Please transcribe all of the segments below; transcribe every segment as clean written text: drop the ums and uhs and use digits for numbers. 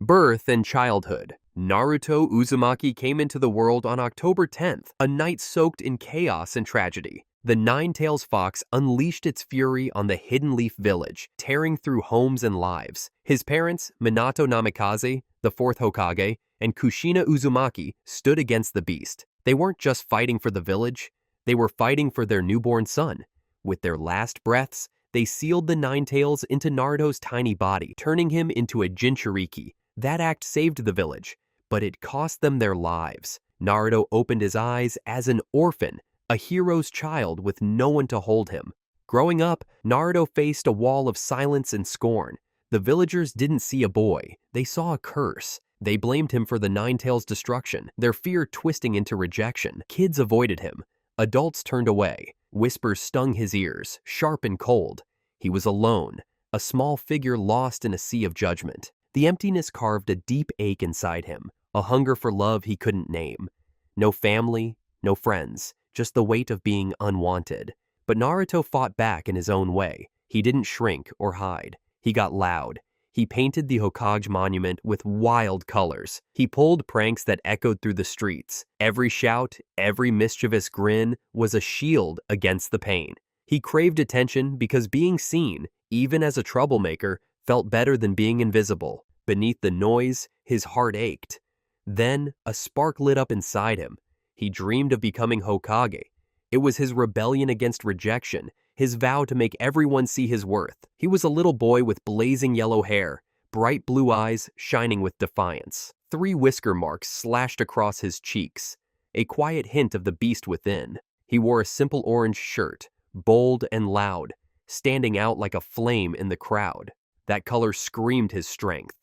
Birth and childhood. Naruto Uzumaki came into the world on October 10th, a night soaked in chaos and tragedy. The Nine-Tails Fox unleashed its fury on the Hidden Leaf Village, tearing through homes and lives. His parents, Minato Namikaze, the Fourth Hokage, and Kushina Uzumaki, stood against the beast. They weren't just fighting for the village, they were fighting for their newborn son. With their last breaths, they sealed the Nine-Tails into Naruto's tiny body, turning him into a jinchūriki. That act saved the village, but it cost them their lives. Naruto opened his eyes as an orphan, a hero's child with no one to hold him. Growing up, Naruto faced a wall of silence and scorn. The villagers didn't see a boy, they saw a curse. They blamed him for the Nine-Tails' destruction, their fear twisting into rejection. Kids avoided him. Adults turned away. Whispers stung his ears, sharp and cold. He was alone, a small figure lost in a sea of judgment. The emptiness carved a deep ache inside him, a hunger for love he couldn't name. No family, no friends, just the weight of being unwanted. But Naruto fought back in his own way. He didn't shrink or hide. He got loud. He painted the Hokage monument with wild colors. He pulled pranks that echoed through the streets. Every shout, every mischievous grin was a shield against the pain. He craved attention because being seen, even as a troublemaker, felt better than being invisible. Beneath the noise, his heart ached. Then, a spark lit up inside him. He dreamed of becoming Hokage. It was his rebellion against rejection, his vow to make everyone see his worth. He was a little boy with blazing yellow hair, bright blue eyes shining with defiance. 3 whisker marks slashed across his cheeks, a quiet hint of the beast within. He wore a simple orange shirt, bold and loud, standing out like a flame in the crowd. That color screamed his strength,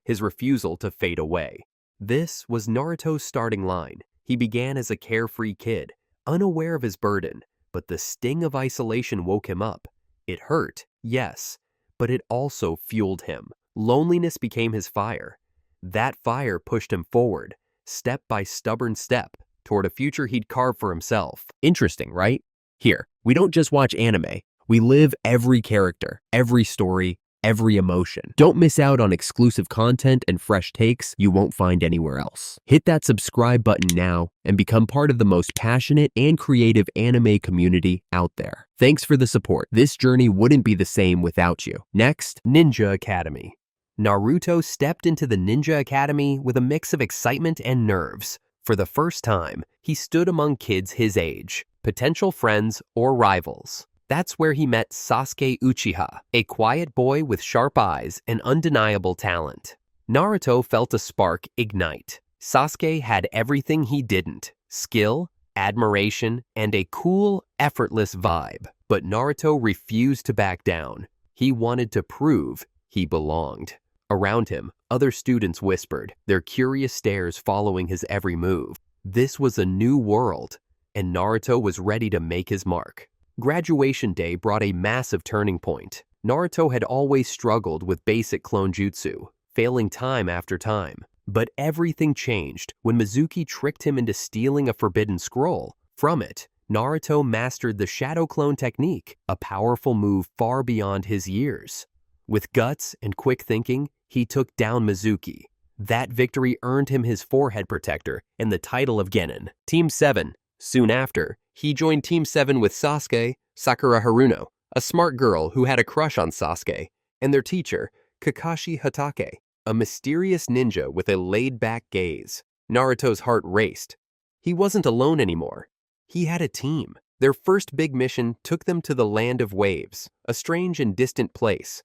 his refusal to fade away. This was Naruto's starting line. He began as a carefree kid, unaware of his burden, but the sting of isolation woke him up. It hurt, yes, but it also fueled him. Loneliness became his fire. That fire pushed him forward, step by stubborn step, toward a future he'd carve for himself. Interesting, right? Here, we don't just watch anime. We live every character, every story, every emotion. Don't miss out on exclusive content and fresh takes you won't find anywhere else. Hit that subscribe button now and become part of the most passionate and creative anime community out there. Thanks for the support. This journey wouldn't be the same without you. Next, Ninja Academy. Naruto stepped into the Ninja Academy with a mix of excitement and nerves. For the first time, he stood among kids his age, potential friends or rivals. That's where he met Sasuke Uchiha, a quiet boy with sharp eyes and undeniable talent. Naruto felt a spark ignite. Sasuke had everything he didn't: skill, admiration, and a cool, effortless vibe. But Naruto refused to back down. He wanted to prove he belonged. Around him, other students whispered, their curious stares following his every move. This was a new world, and Naruto was ready to make his mark. Graduation day brought a massive turning point. Naruto had always struggled with basic clone jutsu, failing time after time. But everything changed when Mizuki tricked him into stealing a forbidden scroll. From it, Naruto mastered the shadow clone technique, a powerful move far beyond his years. With guts and quick thinking, he took down Mizuki. That victory earned him his forehead protector and the title of Genin. Team 7. Soon after, he joined Team 7 with Sasuke, Sakura Haruno, a smart girl who had a crush on Sasuke, and their teacher, Kakashi Hatake, a mysterious ninja with a laid-back gaze. Naruto's heart raced. He wasn't alone anymore. He had a team. Their first big mission took them to the Land of Waves, a strange and distant place.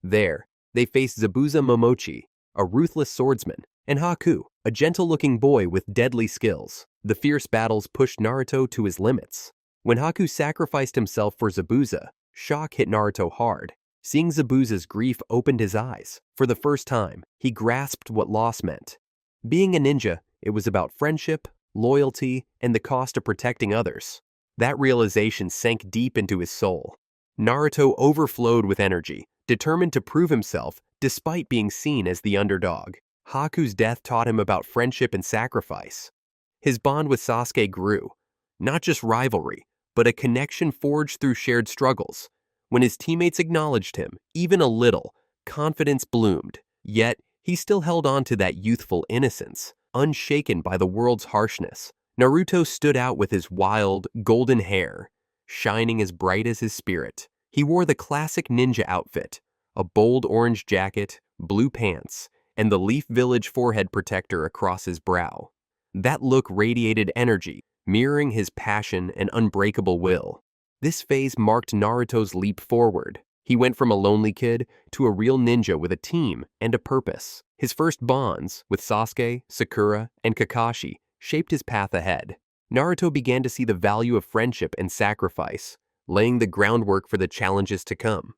There, they faced Zabuza Momochi, a ruthless swordsman, and Haku, a gentle-looking boy with deadly skills. The fierce battles pushed Naruto to his limits. When Haku sacrificed himself for Zabuza, shock hit Naruto hard. Seeing Zabuza's grief opened his eyes. For the first time, he grasped what loss meant. Being a ninja, it was about friendship, loyalty, and the cost of protecting others. That realization sank deep into his soul. Naruto overflowed with energy, determined to prove himself despite being seen as the underdog. Haku's death taught him about friendship and sacrifice. His bond with Sasuke grew, not just rivalry, but a connection forged through shared struggles. When his teammates acknowledged him, even a little, confidence bloomed. Yet, He still held on to that youthful innocence, unshaken by the world's harshness. Naruto stood out with his wild, golden hair, shining as bright as his spirit. He wore the classic ninja outfit, a bold orange jacket, blue pants, and the Leaf Village forehead protector across his brow. That look radiated energy, mirroring his passion and unbreakable will. This phase marked Naruto's leap forward. He went from a lonely kid to a real ninja with a team and a purpose. His first bonds with Sasuke, Sakura, and Kakashi shaped his path ahead. Naruto began to see the value of friendship and sacrifice, laying the groundwork for the challenges to come.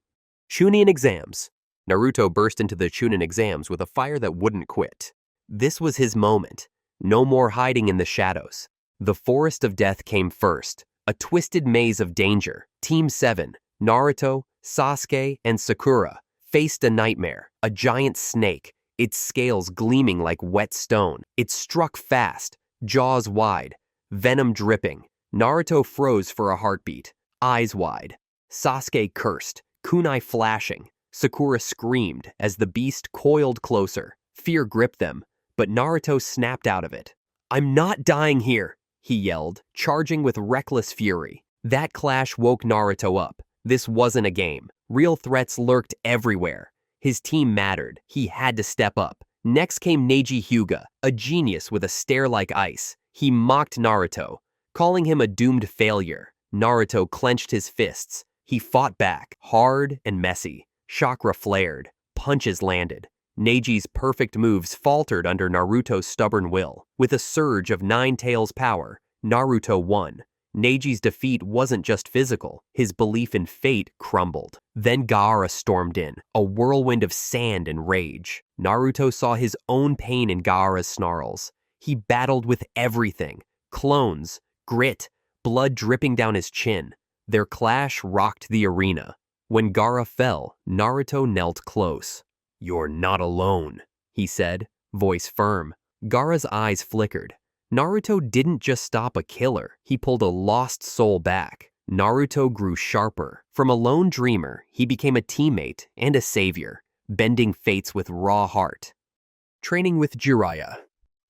Chunin Exams. Naruto burst into the Chunin Exams with a fire that wouldn't quit. This was his moment. No more hiding in the shadows. The forest of death came first, a twisted maze of danger. Team 7, Naruto, Sasuke, and Sakura, faced a nightmare, a giant snake, its scales gleaming like wet stone. It struck fast, jaws wide, venom dripping. Naruto froze for a heartbeat, eyes wide. Sasuke cursed, kunai flashing. Sakura screamed as the beast coiled closer. Fear gripped them, but Naruto snapped out of it. "I'm not dying here," he yelled, charging with reckless fury. That clash woke Naruto up. This wasn't a game. Real threats lurked everywhere. His team mattered. He had to step up. Next came Neji Hyuga, a genius with a stare like ice. He mocked Naruto, calling him a doomed failure. Naruto clenched his fists. He fought back, hard and messy. Chakra flared. Punches landed. Neji's perfect moves faltered under Naruto's stubborn will. With a surge of Nine Tails power, Naruto won. Neji's defeat wasn't just physical. His belief in fate crumbled. Then Gaara stormed in, a whirlwind of sand and rage. Naruto saw his own pain in Gaara's snarls. He battled with everything. Clones, grit, blood dripping down his chin. Their clash rocked the arena. When Gaara fell, Naruto knelt close. "You're not alone," he said, voice firm. Gaara's eyes flickered. Naruto didn't just stop a killer, he pulled a lost soul back. Naruto grew sharper. From a lone dreamer, he became a teammate and a savior, bending fates with raw heart. Training with Jiraiya.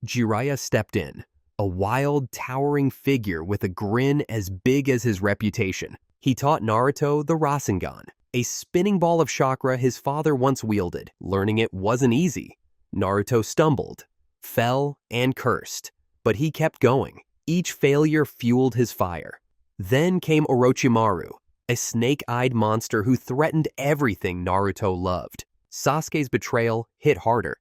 Jiraiya stepped in, a wild, towering figure with a grin as big as his reputation. He taught Naruto the Rasengan, a spinning ball of chakra his father once wielded. Learning it wasn't easy. Naruto stumbled, fell, and cursed. But he kept going. Each failure fueled his fire. Then came Orochimaru, a snake-eyed monster who threatened everything Naruto loved. Sasuke's betrayal hit harder.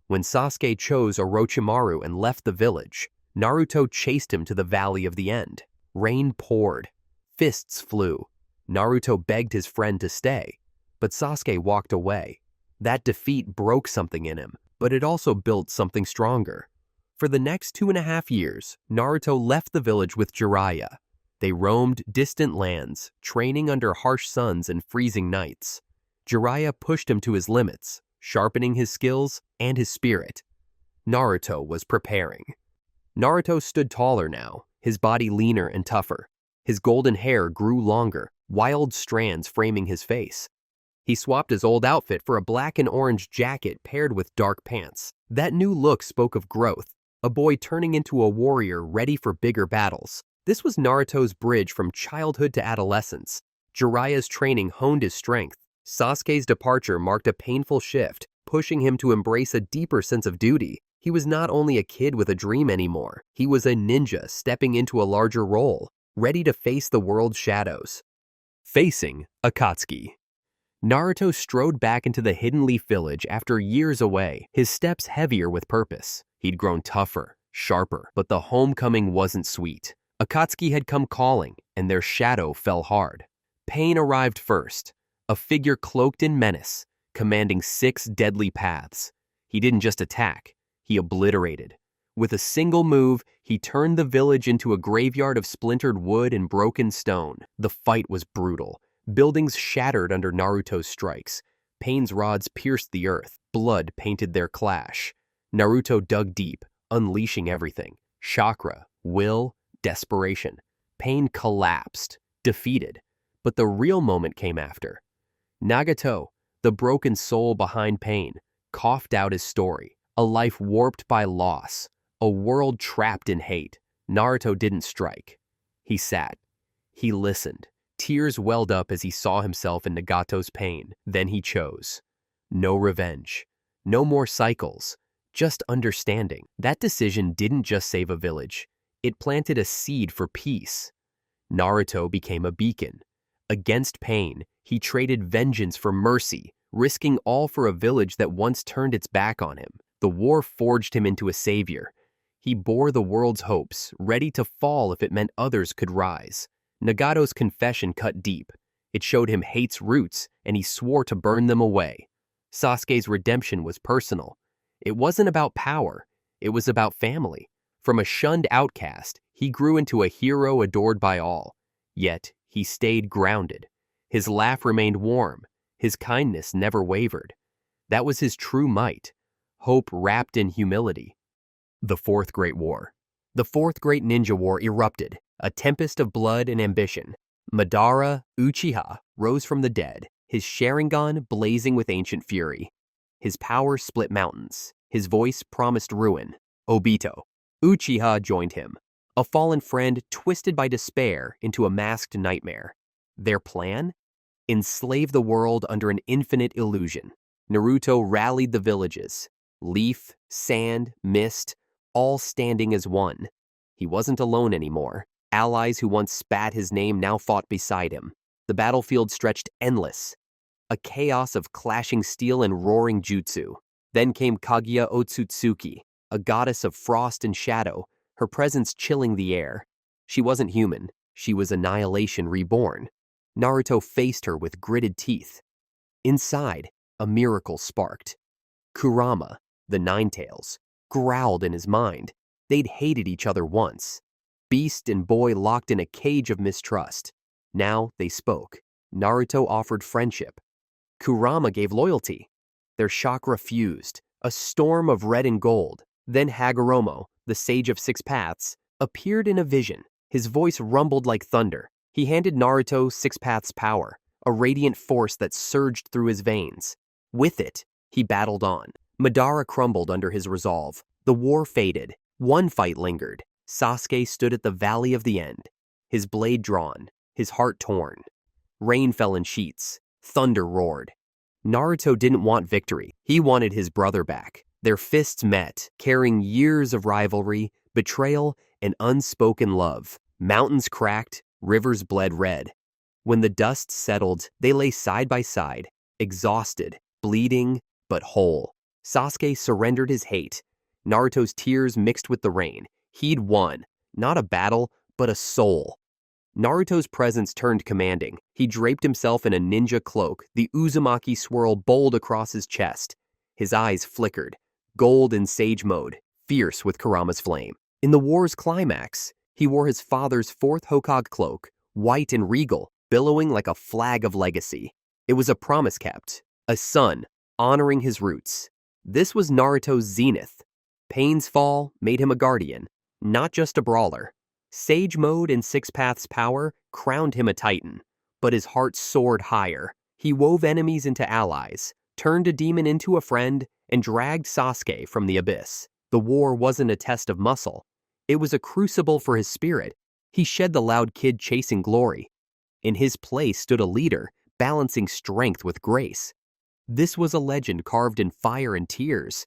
When Sasuke chose Orochimaru and left the village, Naruto chased him to the Valley of the End. Rain poured. Fists flew. Naruto begged his friend to stay, but Sasuke walked away. That defeat broke something in him, but it also built something stronger. For the next 2.5 years, Naruto left the village with Jiraiya. They roamed distant lands, training under harsh suns and freezing nights. Jiraiya pushed him to his limits, sharpening his skills and his spirit. Naruto was preparing. Naruto stood taller now, his body leaner and tougher. His golden hair grew longer, wild strands framing his face. He swapped his old outfit for a black and orange jacket paired with dark pants. That new look spoke of growth, a boy turning into a warrior ready for bigger battles. This was Naruto's bridge from childhood to adolescence. Jiraiya's training honed his strength. Sasuke's departure marked a painful shift, pushing him to embrace a deeper sense of duty. He was not only a kid with a dream anymore, he was a ninja stepping into a larger role, ready to face the world's shadows. Facing Akatsuki. Naruto strode back into the Hidden Leaf Village after years away, his steps heavier with purpose. He'd grown tougher, sharper, but the homecoming wasn't sweet. Akatsuki had come calling, and their shadow fell hard. Pain arrived first, a figure cloaked in menace, commanding 6 deadly paths. He didn't just attack, he obliterated. With a single move, he turned the village into a graveyard of splintered wood and broken stone. The fight was brutal. Buildings shattered under Naruto's strikes. Pain's rods pierced the earth. Blood painted their clash. Naruto dug deep, unleashing everything. Chakra, will, desperation. Pain collapsed, defeated. But the real moment came after. Nagato, the broken soul behind Pain, coughed out his story. A life warped by loss. A world trapped in hate. Naruto didn't strike. He sat. He listened. Tears welled up as he saw himself in Nagato's pain. Then he chose. No revenge. No more cycles. Just understanding. That decision didn't just save a village. It planted a seed for peace. Naruto became a beacon. Against pain, he traded vengeance for mercy, risking all for a village that once turned its back on him. The war forged him into a savior. He bore the world's hopes, ready to fall if it meant others could rise. Nagato's confession cut deep. It showed him hate's roots, and he swore to burn them away. Sasuke's redemption was personal. It wasn't about power. It was about family. From a shunned outcast, he grew into a hero adored by all. Yet, he stayed grounded. His laugh remained warm. His kindness never wavered. That was his true might. Hope wrapped in humility. The Fourth Great War. The Fourth Great Ninja War erupted, a tempest of blood and ambition. Madara Uchiha rose from the dead, his Sharingan blazing with ancient fury. His power split mountains. His voice promised ruin. Obito. Uchiha joined him, a fallen friend twisted by despair into a masked nightmare. Their plan? Enslave the world under an infinite illusion. Naruto rallied the villages. Leaf, sand, mist, all standing as one. He wasn't alone anymore. Allies who once spat his name now fought beside him. The battlefield stretched endless. A chaos of clashing steel and roaring jutsu. Then came Kaguya Otsutsuki, a goddess of frost and shadow, her presence chilling the air. She wasn't human. She was annihilation reborn. Naruto faced her with gritted teeth. Inside, a miracle sparked. Kurama, the Ninetales, growled in his mind. They'd hated each other once. Beast and boy locked in a cage of mistrust. Now they spoke. Naruto offered friendship. Kurama gave loyalty. Their chakra fused, a storm of red and gold. Then Hagoromo, the sage of six paths, appeared in a vision. His voice rumbled like thunder. He handed Naruto Six Paths power, a radiant force that surged through his veins. With it, he battled on. Madara crumbled under his resolve. The war faded. One fight lingered. Sasuke stood at the valley of the end, his blade drawn, his heart torn. Rain fell in sheets. Thunder roared. Naruto didn't want victory. He wanted his brother back. Their fists met, carrying years of rivalry, betrayal, and unspoken love. Mountains cracked, rivers bled red. When the dust settled, they lay side by side, exhausted, bleeding, but whole. Sasuke surrendered his hate. Naruto's tears mixed with the rain. He'd won, not a battle, but a soul. Naruto's presence turned commanding. He draped himself in a ninja cloak, the Uzumaki swirl bowled across his chest. His eyes flickered, gold in sage mode, fierce with Kurama's flame. In the war's climax, he wore his father's Fourth Hokage cloak, white and regal, billowing like a flag of legacy. It was a promise kept, a son, honoring his roots. This was Naruto's zenith. Pain's fall made him a guardian, not just a brawler. Sage mode and Six Paths power crowned him a titan, but his heart soared higher. He wove enemies into allies, turned a demon into a friend, and dragged Sasuke from the abyss. The war wasn't a test of muscle. It was a crucible for his spirit. He shed the loud kid chasing glory. In his place stood a leader, balancing strength with grace. This was a legend carved in fire and tears.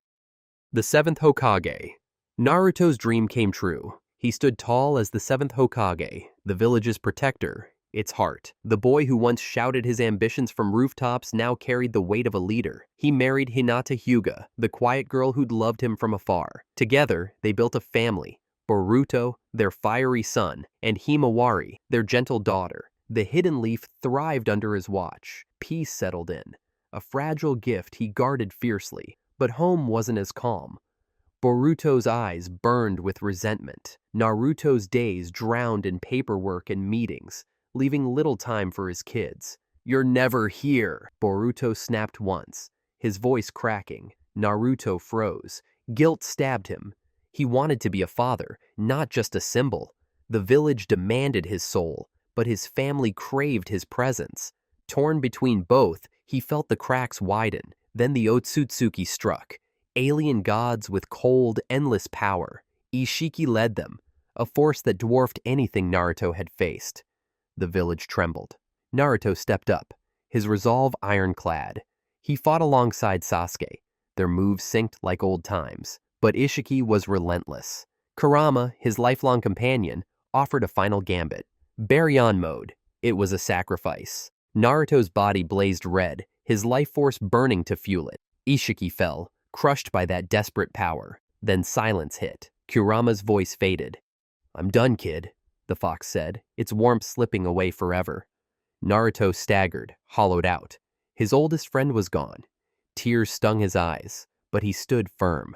The Seventh Hokage. Naruto's dream came true. He stood tall as the Seventh Hokage, the village's protector, its heart. The boy who once shouted his ambitions from rooftops now carried the weight of a leader. He married Hinata Hyuga, the quiet girl who'd loved him from afar. Together, they built a family. Boruto, their fiery son, and Himawari, their gentle daughter. The hidden leaf thrived under his watch. Peace settled in. A fragile gift he guarded fiercely, but home wasn't as calm. Boruto's eyes burned with resentment. Naruto's days drowned in paperwork and meetings, leaving little time for his kids. "You're never here," Boruto snapped once, his voice cracking. Naruto froze. Guilt stabbed him. He wanted to be a father, not just a symbol. The village demanded his soul, but his family craved his presence. Torn between both, he felt the cracks widen. Then the Otsutsuki struck, alien gods with cold, endless power. Ishiki led them, a force that dwarfed anything Naruto had faced. The village trembled. Naruto stepped up, his resolve ironclad. He fought alongside Sasuke. Their moves synced like old times, but Ishiki was relentless. Kurama, his lifelong companion, offered a final gambit. Baryon mode. It was a sacrifice. Naruto's body blazed red, his life force burning to fuel it. Ishiki fell, crushed by that desperate power. Then silence hit. Kurama's voice faded. "I'm done, kid," the fox said, its warmth slipping away forever. Naruto staggered, hollowed out. His oldest friend was gone. Tears stung his eyes, but he stood firm.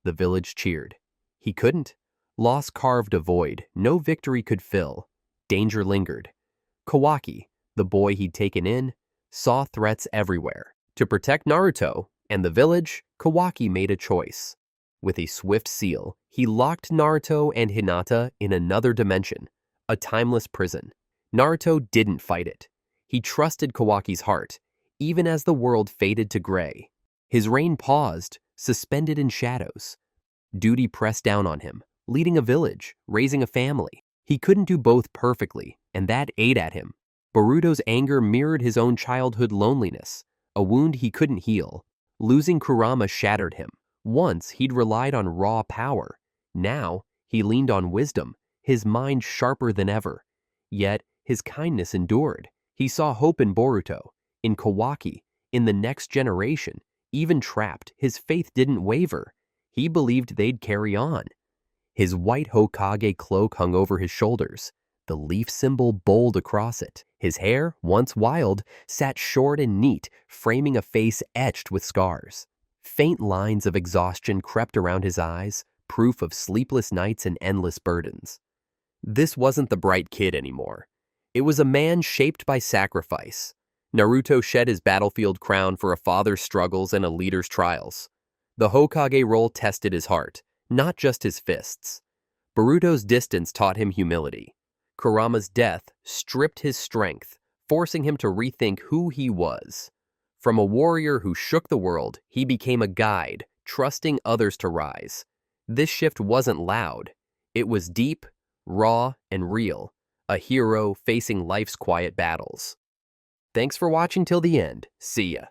The village cheered. He couldn't. Loss carved a void no victory could fill. Danger lingered. Kawaki, the boy he'd taken in, saw threats everywhere. To protect Naruto and the village, Kawaki made a choice. With a swift seal, he locked Naruto and Hinata in another dimension, a timeless prison. Naruto didn't fight it. He trusted Kawaki's heart, even as the world faded to gray. His reign paused, suspended in shadows. Duty pressed down on him, leading a village, raising a family. He couldn't do both perfectly, and that ate at him. Boruto's anger mirrored his own childhood loneliness, a wound he couldn't heal. Losing Kurama shattered him. Once he'd relied on raw power. Now he leaned on wisdom, his mind sharper than ever. Yet his kindness endured. He saw hope in Boruto, in Kawaki, in the next generation. Even trapped, his faith didn't waver. He believed they'd carry on. His white Hokage cloak hung over his shoulders, the leaf symbol bold across it. His hair, once wild, sat short and neat, framing a face etched with scars. Faint lines of exhaustion crept around his eyes, proof of sleepless nights and endless burdens. This wasn't the bright kid anymore. It was a man shaped by sacrifice. Naruto shed his battlefield crown for a father's struggles and a leader's trials. The Hokage role tested his heart, not just his fists. Boruto's distance taught him humility. Kurama's death stripped his strength, forcing him to rethink who he was. From a warrior who shook the world, he became a guide, trusting others to rise. This shift wasn't loud. It was deep, raw, and real, a hero facing life's quiet battles. Thanks for watching till the end. See ya.